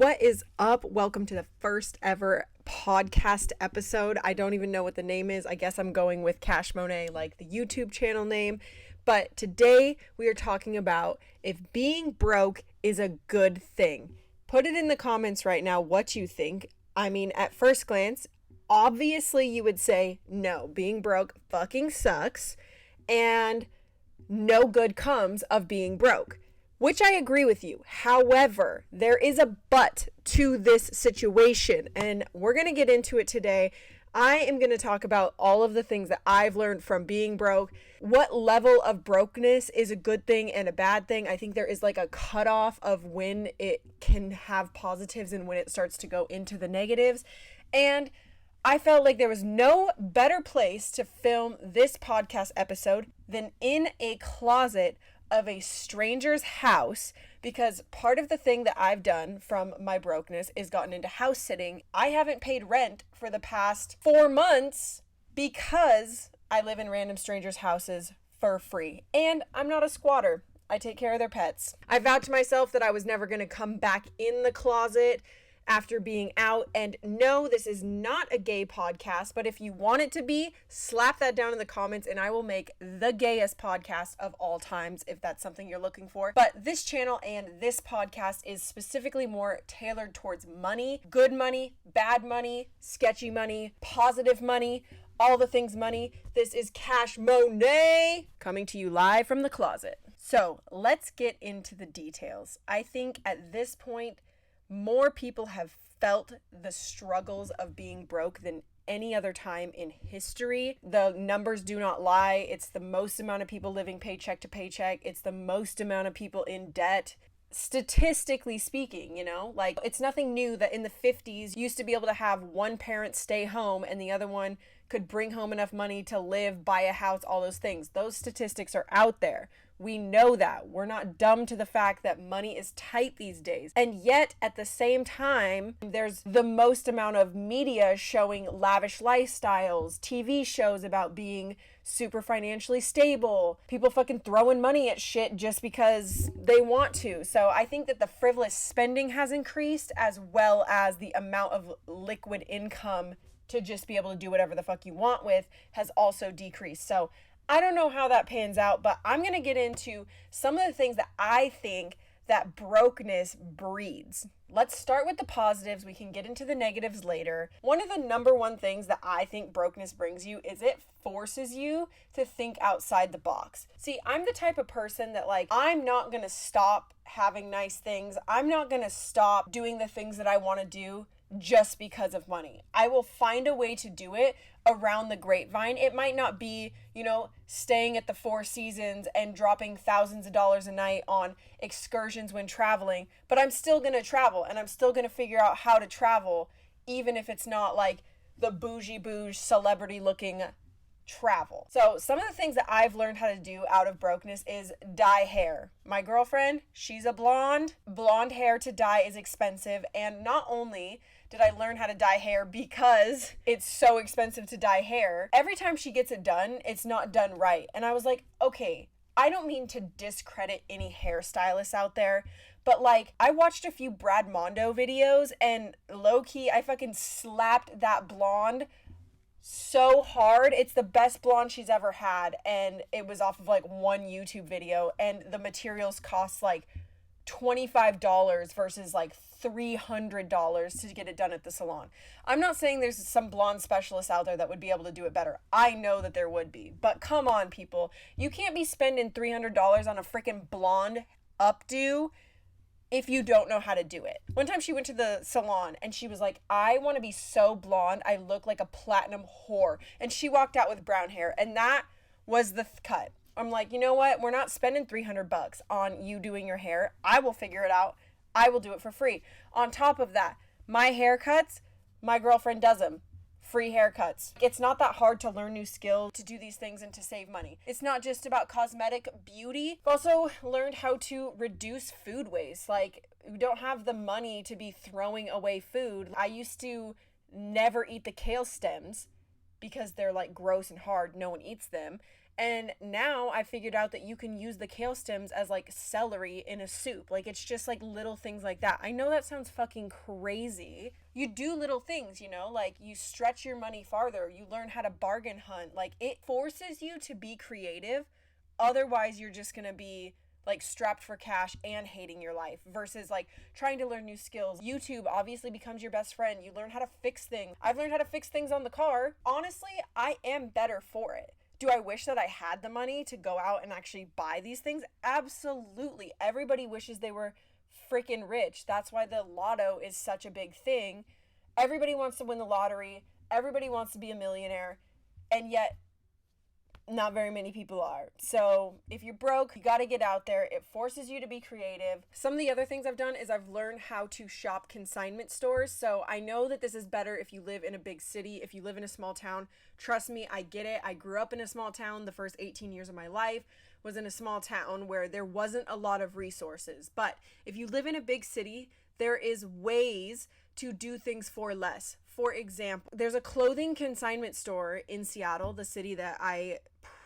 What is up? Welcome to the first ever podcast episode. I don't even know what the name is. I guess I'm going with more.monaee, like the YouTube channel name. But today we are talking about if being broke is a good thing. Put it in the comments right now what you think. I mean, at first glance, obviously you would say, no, being broke fucking sucks and no good comes of being broke. Which I agree with you. However, there is a but to this situation, and we're going to get into it today. I am going to talk about all of the things that I've learned from being broke, what level of brokenness is a good thing and a bad thing. I think there is like a cutoff of when it can have positives and when it starts to go into the negatives. And I felt like there was no better place to film this podcast episode than in a closet of a stranger's house, because part of the thing that I've done from my brokenness is gotten into house sitting. I haven't paid rent for the past 4 months because I live in random strangers' houses for free. And I'm not a squatter. I take care of their pets. I vowed to myself that I was never going to come back in the closet after being out. And no, this is not a gay podcast, but if you want it to be, slap that down in the comments and I will make the gayest podcast of all times if that's something you're looking for. But this channel and this podcast is specifically more tailored towards money, good money, bad money, sketchy money, positive money, all the things money. This is Cash Monet coming to you live from the closet. So let's get into the details. I think at this point, more people have felt the struggles of being broke than any other time in history. The numbers do not lie. It's the most amount of people living paycheck to paycheck. It's the most amount of people in debt. Statistically speaking, like it's nothing new that in the 50s you used to be able to have one parent stay home and the other one could bring home enough money to live, buy a house, all those things. Those statistics are out there. We know that. We're not dumb to the fact that money is tight these days. And yet, at the same time, there's the most amount of media showing lavish lifestyles, TV shows about being super financially stable, people fucking throwing money at shit just because they want to. So I think that the frivolous spending has increased, as well as the amount of liquid income to just be able to do whatever the fuck you want with has also decreased. So I don't know how that pans out, but I'm going to get into some of the things that I think that brokenness breeds. Let's start with the positives. We can get into the negatives later. One of the number one things that I think brokenness brings you is it forces you to think outside the box. See, I'm the type of person that I'm not going to stop having nice things. I'm not going to stop doing the things that I want to do just because of money. I will find a way to do it around the grapevine. It might not be, staying at the Four Seasons and dropping thousands of dollars a night on excursions when traveling, but I'm still going to travel and I'm still going to figure out how to travel, even if it's not like the bougie celebrity looking travel. So some of the things that I've learned how to do out of brokenness is dye hair. My girlfriend, she's a blonde. Blonde hair to dye is expensive, and not only did I learn how to dye hair because it's so expensive to dye hair, every time she gets it done, it's not done right. And I was like, okay, I don't mean to discredit any hairstylists out there, but I watched a few Brad Mondo videos and low-key, I fucking slapped that blonde so hard. It's the best blonde she's ever had, and it was off of one YouTube video, and the materials cost $25 versus $300 to get it done at the salon. I'm not saying there's some blonde specialists out there that would be able to do it better. I know that there would be, but come on, people. You can't be spending $300 on a freaking blonde updo if you don't know how to do it. One time she went to the salon and she was like, I want to be so blonde I look like a platinum whore. And she walked out with brown hair, and that was the cut. I'm like, you know what? We're not spending $300 on you doing your hair. I will figure it out. I will do it for free. On top of that, my haircuts, my girlfriend does them. Free haircuts. It's not that hard to learn new skills, to do these things, and to save money. It's not just about cosmetic beauty. I've also learned how to reduce food waste. We don't have the money to be throwing away food. I used to never eat the kale stems because they're gross and hard. No one eats them. And now I figured out that you can use the kale stems as like celery in a soup. Like it's just like little things like that. I know that sounds fucking crazy. You do little things, you know, like you stretch your money farther, you learn how to bargain hunt. Like it forces you to be creative. Otherwise, you're just going to be like strapped for cash and hating your life versus like trying to learn new skills. YouTube obviously becomes your best friend. You learn how to fix things. I've learned how to fix things on the car. Honestly, I am better for it. Do I wish that I had the money to go out and actually buy these things? Absolutely. Everybody wishes they were freaking rich. That's why the lotto is such a big thing. Everybody wants to win the lottery. Everybody wants to be a millionaire. And yet not very many people are. So if you're broke, you got to get out there. It forces you to be creative. Some of the other things I've done is I've learned how to shop consignment stores. So I know that this is better if you live in a big city, if you live in a small town. Trust me, I get it. I grew up in a small town. The first 18 years of my life was in a small town where there wasn't a lot of resources. But if you live in a big city, there is ways to do things for less. For example, there's a clothing consignment store in Seattle, the city that I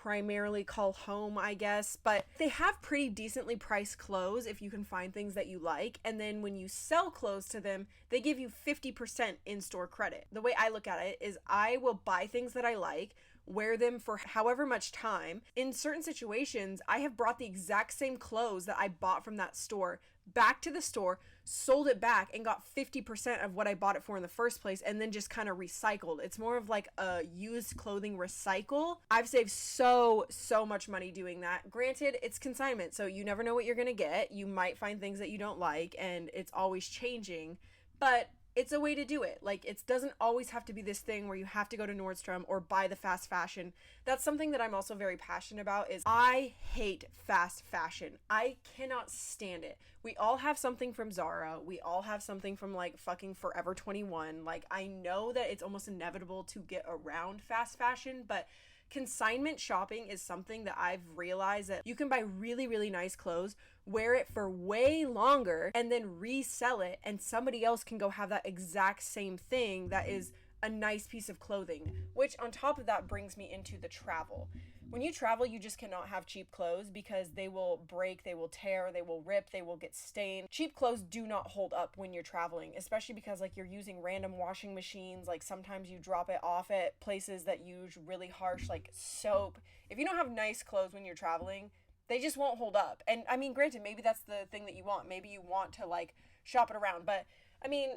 primarily call home, I guess, but they have pretty decently priced clothes if you can find things that you like. And then when you sell clothes to them, they give you 50% in-store credit. The way I look at it is I will buy things that I like, wear them for however much time. In certain situations, I have brought the exact same clothes that I bought from that store back to the store, sold it back, and got 50% of what I bought it for in the first place, and then just kind of recycled. It's more of like a used clothing recycle. I've saved so much money doing that. Granted, it's consignment, so you never know what you're gonna get. You might find things that you don't like, and it's always changing, but it's a way to do it. Like, it doesn't always have to be this thing where you have to go to Nordstrom or buy the fast fashion. That's something that I'm also very passionate about. Is I hate fast fashion. I cannot stand it. We all have something from Zara. We all have something from like fucking Forever 21. Like, I know that it's almost inevitable to get around fast fashion, but consignment shopping is something that I've realized that you can buy really nice clothes, wear it for way longer, and then resell it, and somebody else can go have that exact same thing that is a nice piece of clothing. Which on top of that brings me into the travel. When you travel, you just cannot have cheap clothes because they will break, they will tear, they will rip, they will get stained. Cheap clothes do not hold up when you're traveling, especially because like you're using random washing machines. Like sometimes you drop it off at places that use really harsh like soap. If you don't have nice clothes when you're traveling, they just won't hold up. And I mean, granted, maybe that's the thing that you want. Maybe you want to like shop it around, but I mean,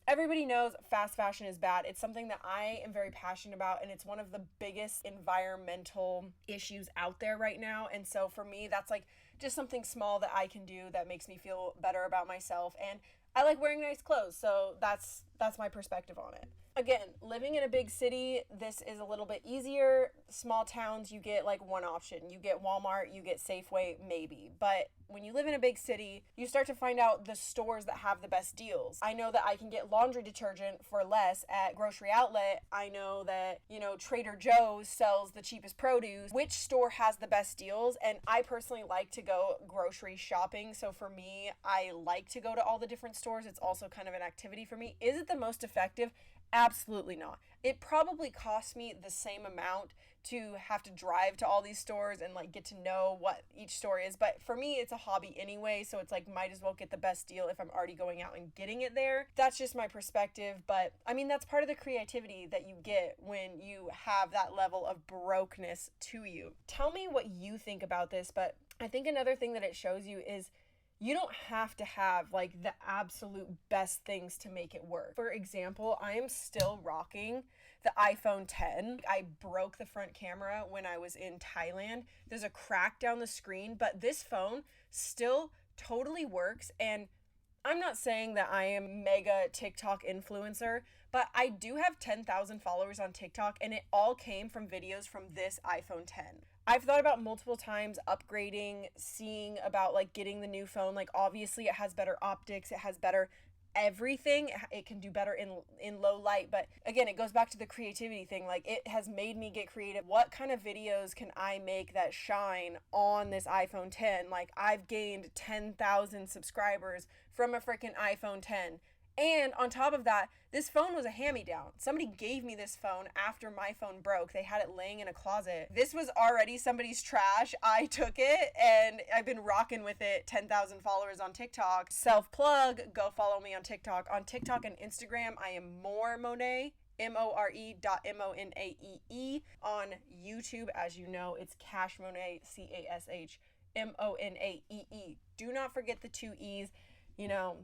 everybody knows fast fashion is bad. It's something that I am very passionate about, and it's one of the biggest environmental issues out there right now. And so for me, that's like just something small that I can do that makes me feel better about myself. And I like wearing nice clothes, so that's my perspective on it. Again, living in a big city, this is a little bit easier. Small towns, you get like one option. You get Walmart, you get Safeway, maybe. But when you live in a big city, you start to find out the stores that have the best deals. I know that I can get laundry detergent for less at grocery outlet. I know that, Trader Joe's sells the cheapest produce. Which store has the best deals? And I personally like to go grocery shopping. So for me, I like to go to all the different stores. It's also kind of an activity for me. Is it the most effective? Absolutely not. It probably costs me the same amount to have to drive to all these stores and like get to know what each store is. But for me, it's a hobby anyway. So it's like, might as well get the best deal if I'm already going out and getting it there. That's just my perspective. But I mean, that's part of the creativity that you get when you have that level of brokenness to you. Tell me what you think about this. But I think another thing that it shows you is you don't have to have like the absolute best things to make it work. For example, I am still rocking the iPhone 10. I broke the front camera when I was in Thailand. There's a crack down the screen, but this phone still totally works. And I'm not saying that I am mega TikTok influencer, but I do have 10,000 followers on TikTok, and it all came from videos from this iPhone 10. I've thought about multiple times upgrading, seeing about like getting the new phone. Like obviously it has better optics, it has better everything. It can do better in low light, but again, it goes back to the creativity thing. Like it has made me get creative. What kind of videos can I make that shine on this iPhone 10? Like I've gained 10,000 subscribers from a freaking iPhone 10. And on top of that, this phone was a hand-me-down. Somebody gave me this phone after my phone broke. They had it laying in a closet. This was already somebody's trash. I took it and I've been rocking with it. 10,000 followers on TikTok. Self-plug, go follow me on TikTok. On TikTok and Instagram, I am more.monaee. more.monaee. On YouTube, as you know, it's Cash Monaee, CashMonaee. Do not forget the 2 E's. You know,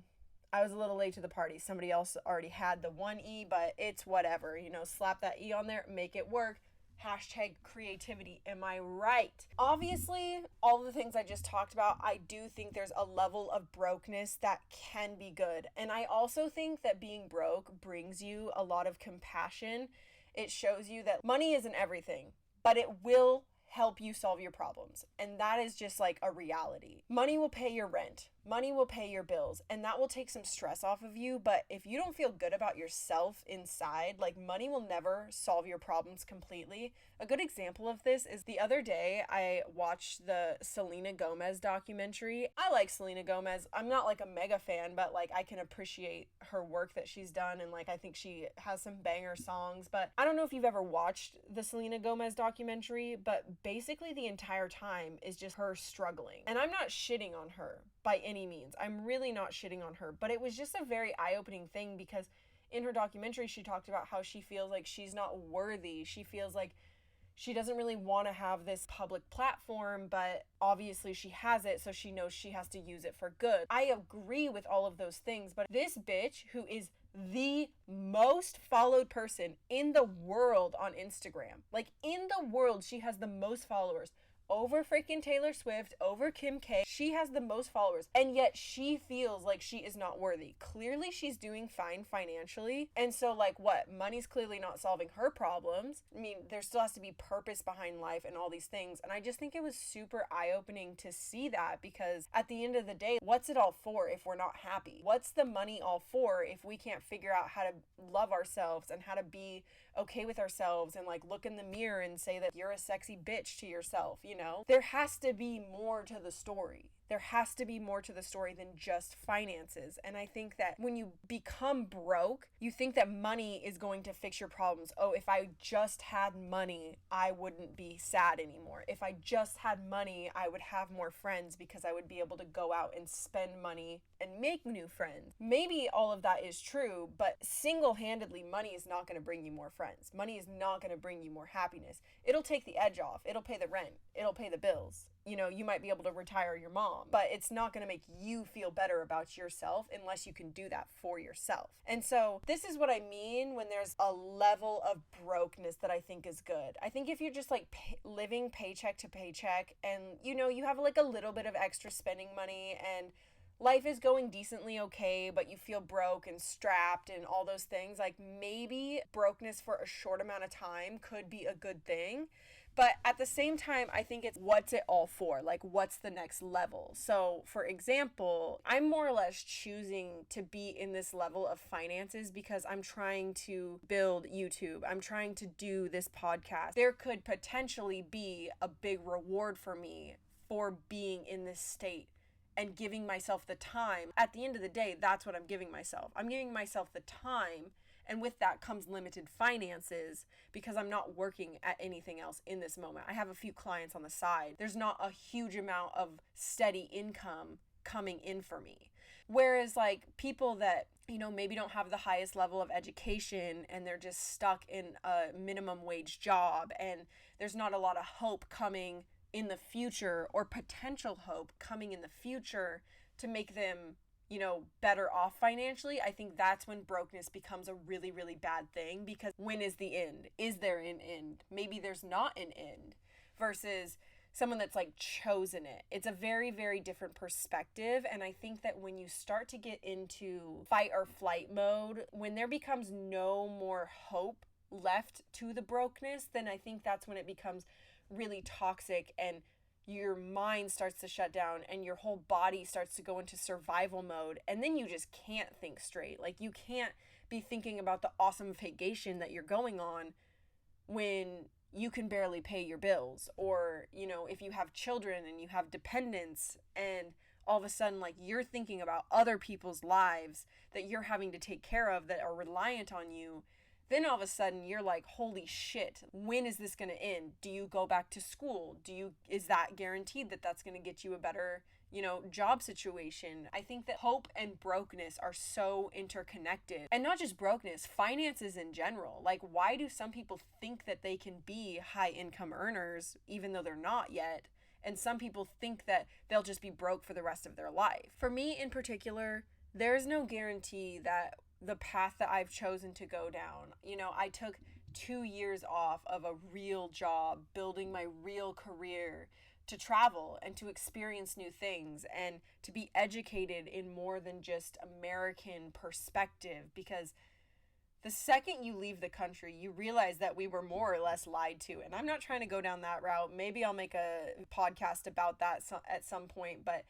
I was a little late to the party. Somebody else already had the 1 E, but it's whatever. You know, slap that E on there, make it work. Hashtag creativity. Am I right? Obviously, all the things I just talked about, I do think there's a level of brokenness that can be good. And I also think that being broke brings you a lot of compassion. It shows you that money isn't everything, but it will help you solve your problems. And that is just like a reality. Money will pay your rent. Money will pay your bills, and that will take some stress off of you. But if you don't feel good about yourself inside, like, money will never solve your problems completely. A good example of this is the other day I watched the Selena Gomez documentary. I like Selena Gomez. I'm not like a mega fan, but like I can appreciate her work that she's done, and like I think she has some banger songs. But I don't know if you've ever watched the Selena Gomez documentary, but basically the entire time is just her struggling. And I'm not shitting on her by any means. I'm really not shitting on her, but it was just a very eye-opening thing because in her documentary she talked about how she feels like she's not worthy. She feels like she doesn't really want to have this public platform, but obviously she has it, so she knows she has to use it for good. I agree with all of those things, but this bitch, who is the most followed person in the world on Instagram, like in the world, she has the most followers. Over freaking Taylor Swift, over Kim K. She has the most followers, and yet she feels like she is not worthy. Clearly she's doing fine financially, and so like what? Money's clearly not solving her problems. I mean, there still has to be purpose behind life and all these things, and I just think it was super eye-opening to see that, because at the end of the day, what's it all for if we're not happy? What's the money all for if we can't figure out how to love ourselves and how to be okay with ourselves and like look in the mirror and say that you're a sexy bitch to yourself, you know? There has to be more to the story. There has to be more to the story than just finances. And I think that when you become broke, you think that money is going to fix your problems. Oh, if I just had money, I wouldn't be sad anymore. If I just had money, I would have more friends because I would be able to go out and spend money and make new friends. Maybe all of that is true, but single-handedly, money is not going to bring you more friends. Money is not going to bring you more happiness. It'll take the edge off. It'll pay the rent. It'll pay the bills. You know, you might be able to retire your mom, but it's not going to make you feel better about yourself unless you can do that for yourself. And so this is what I mean when there's a level of brokenness that I think is good. I think if you're just like living paycheck to paycheck and, you know, you have like a little bit of extra spending money and life is going decently okay, but you feel broke and strapped and all those things, like maybe brokenness for a short amount of time could be a good thing. But at the same time, I think it's what's it all for? Like, what's the next level? So, for example, I'm more or less choosing to be in this level of finances because I'm trying to build YouTube. I'm trying to do this podcast. There could potentially be a big reward for me for being in this state and giving myself the time. At the end of the day, that's what I'm giving myself. I'm giving myself the time, and with that comes limited finances because I'm not working at anything else in this moment. I have a few clients on the side. There's not a huge amount of steady income coming in for me. Whereas like people that, you know, maybe don't have the highest level of education and they're just stuck in a minimum wage job and there's not a lot of hope coming in the future or potential hope coming in the future to make them, you know, better off financially, I think that's when brokenness becomes a really, really bad thing, because when is the end? Is there an end? Maybe there's not an end, versus someone that's like chosen it. It's a very, very different perspective. And I think that when you start to get into fight or flight mode, when there becomes no more hope left to the brokenness, then I think that's when it becomes really toxic and your mind starts to shut down and your whole body starts to go into survival mode, and then you just can't think straight. Like, you can't be thinking about the awesome vacation that you're going on when you can barely pay your bills, or, you know, if you have children and you have dependents and all of a sudden, like, you're thinking about other people's lives that you're having to take care of that are reliant on you, then all of a sudden you're like, holy shit, when is this going to end? Do you go back to school? Is that guaranteed that that's going to get you a better, job situation? I think that hope and brokenness are so interconnected. And not just brokenness, finances in general. Like, why do some people think that they can be high income earners even though they're not yet? And some people think that they'll just be broke for the rest of their life. For me in particular, there's no guarantee that the path that I've chosen to go down. I took 2 years off of a real job, building my real career, to travel and to experience new things and to be educated in more than just American perspective, because the second you leave the country, you realize that we were more or less lied to. And I'm not trying to go down that route. Maybe I'll make a podcast about that at some point, but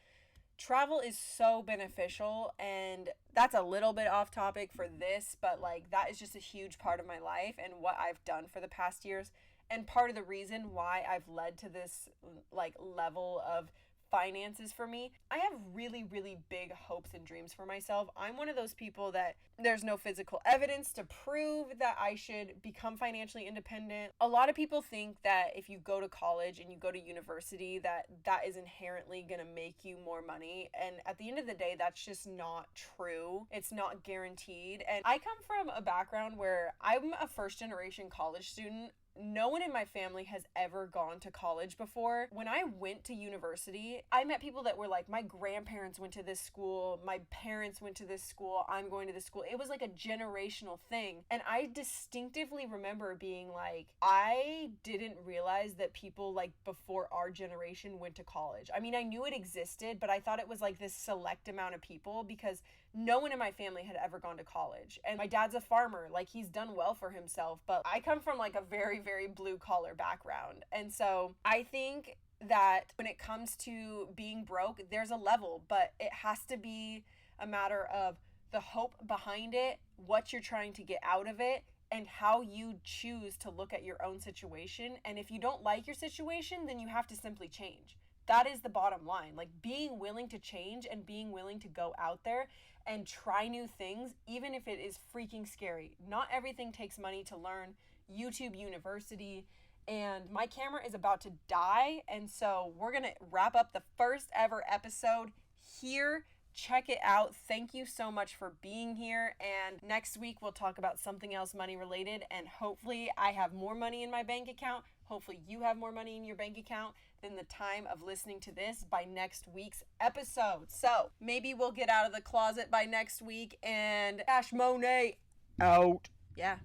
travel is so beneficial, and that's a little bit off topic for this, but like, that is just a huge part of my life and what I've done for the past years, and part of the reason why I've led to this like level of finances for me. I have really, really big hopes and dreams for myself. I'm one of those people that there's no physical evidence to prove that I should become financially independent. A lot of people think that if you go to college and you go to university, that is inherently going to make you more money. And at the end of the day, that's just not true. It's not guaranteed. And I come from a background where I'm a first generation college student. No one in my family has ever gone to college before. When I went to university, I met people that were like, my grandparents went to this school, my parents went to this school, I'm going to this school. It was like a generational thing. And I distinctively remember being like, I didn't realize that people like before our generation went to college. I mean, I knew it existed, but I thought it was like this select amount of people, because no one in my family had ever gone to college. And my dad's a farmer, like, he's done well for himself, but I come from like a very, very blue collar background. And so I think that when it comes to being broke, there's a level, but it has to be a matter of the hope behind it, what you're trying to get out of it, and how you choose to look at your own situation. And if you don't like your situation, then you have to simply change. That is the bottom line. Like, being willing to change and being willing to go out there and try new things, even if it is freaking scary. Not everything takes money to learn. YouTube University, and my camera is about to die, and so we're gonna wrap up the first ever episode here. Check it out. Thank you so much for being here, and next week we'll talk about something else money related, and hopefully I have more money in my bank account. Hopefully you have more money in your bank account than the time of listening to this by next week's episode. So maybe we'll get out of the closet by next week, and Cash Monaee out. Yeah.